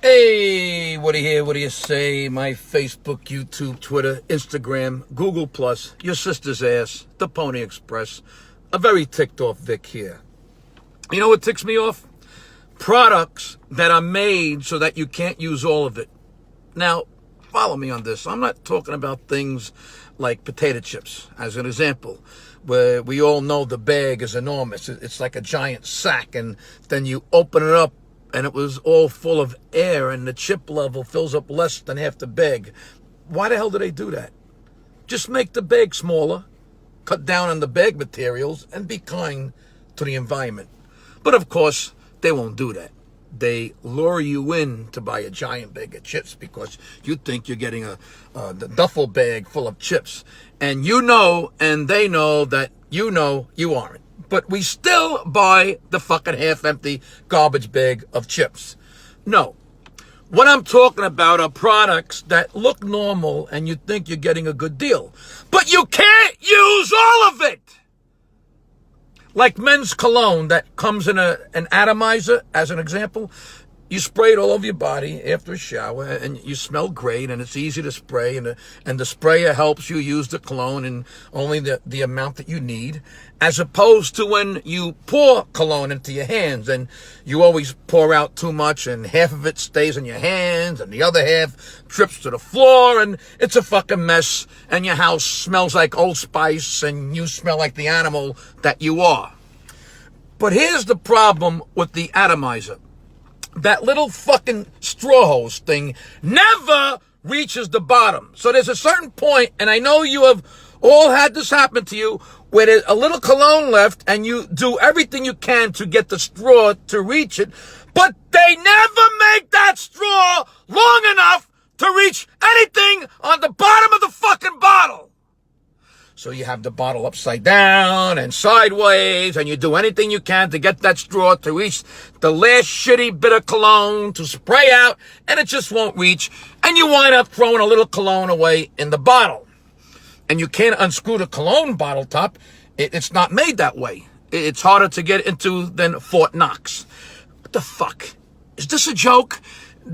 Hey, what do you hear? What do you say? My Facebook, YouTube, Twitter, Instagram, Google Plus, your sister's ass, the Pony Express. A very ticked off Vic here. You know what ticks me off? Products that are made so that you can't use all of it. Now, follow me on this. I'm not talking about things like potato chips, as an example, where we all know the bag is enormous. It's like a giant sack, and then you open it up, and it was all full of air, and the chip level fills up less than half the bag. Why the hell do they do that? Just make the bag smaller, cut down on the bag materials, and be kind to the environment. But of course, they won't do that. They lure you in to buy a giant bag of chips because you think you're getting a duffel bag full of chips. And you know, and they know that you know you aren't. But we still buy the fucking half-empty garbage bag of chips. No. What I'm talking about are products that look normal and you think you're getting a good deal. But you can't use all of it! Like men's cologne that comes in an atomizer, as an example. You spray it all over your body after a shower, and you smell great, and it's easy to spray, and the sprayer helps you use the cologne in only the amount that you need, as opposed to when you pour cologne into your hands, and you always pour out too much, and half of it stays in your hands, and the other half drips to the floor, and it's a fucking mess, and your house smells like Old Spice, and you smell like the animal that you are. But here's the problem with the atomizer. That little fucking straw hose thing never reaches the bottom. So there's a certain point, and I know you have all had this happen to you, where there's a little cologne left, and you do everything you can to get the straw to reach it, but they never make that straw long enough to reach anything on the bottom of the fucking bottle. So you have the bottle upside down and sideways, and you do anything you can to get that straw to reach the last shitty bit of cologne to spray out, and it just won't reach, and you wind up throwing a little cologne away in the bottle. And you can't unscrew the cologne bottle top. It's not made that way. It's harder to get into than Fort Knox. What the fuck? Is this a joke?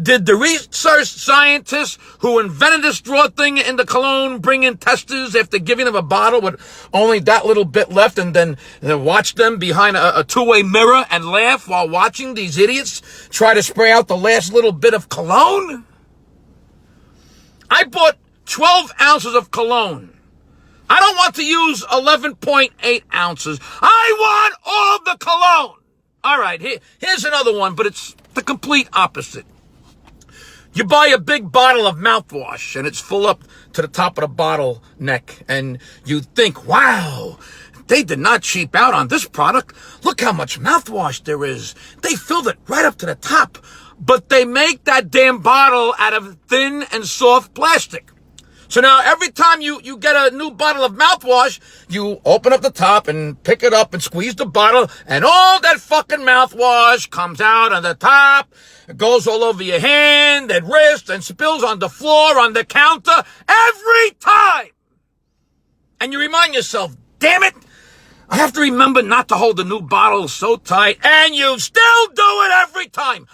Did the research scientists who invented this straw thing in the cologne bring in testers after giving them a bottle with only that little bit left, and then watch them behind a two-way mirror and laugh while watching these idiots try to spray out the last little bit of cologne? I bought 12 ounces of cologne. I don't want to use 11.8 ounces. I want all the cologne. All right, here's another one, but it's the complete opposite. You buy a big bottle of mouthwash, and it's full up to the top of the bottle neck, and you think, wow, they did not cheap out on this product. Look how much mouthwash there is. They filled it right up to the top, but they make that damn bottle out of thin and soft plastic. So now every time you get a new bottle of mouthwash, you open up the top and pick it up and squeeze the bottle, and all that fucking mouthwash comes out on the top. It goes all over your hand and wrist and spills on the floor, on the counter, every time. And you remind yourself, damn it, I have to remember not to hold the new bottle so tight, and you still do it every time.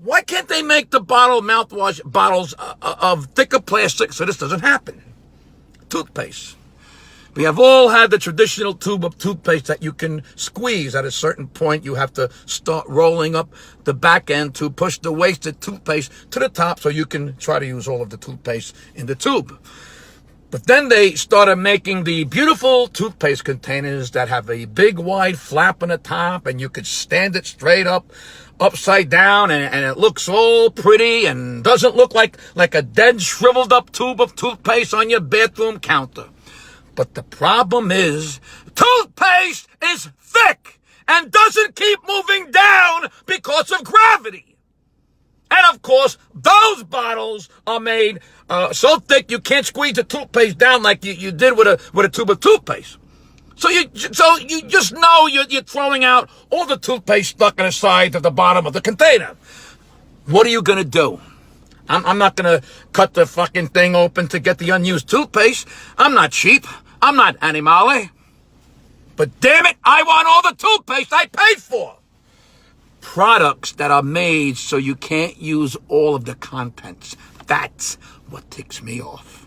Why can't they make the mouthwash bottles of thicker plastic so this doesn't happen? Toothpaste. We have all had the traditional tube of toothpaste that you can squeeze. At a certain point, you have to start rolling up the back end to push the wasted toothpaste to the top so you can try to use all of the toothpaste in the tube. But then they started making the beautiful toothpaste containers that have a big wide flap on the top, and you could stand it straight up, upside down, and it looks all pretty and doesn't look like a dead, shriveled up tube of toothpaste on your bathroom counter. But the problem is, toothpaste is thick and doesn't keep moving down because of gravity. And of course, those bottles are made so thick you can't squeeze the toothpaste down like you did with a tube of toothpaste. So you just know you're throwing out all the toothpaste stuck on the side of the bottom of the container. What are you gonna do? I'm not gonna cut the fucking thing open to get the unused toothpaste. I'm not cheap. I'm not animale. But damn it, I want all the toothpaste I paid for. products that are made so you can't use all of the contents. That's what ticks me off.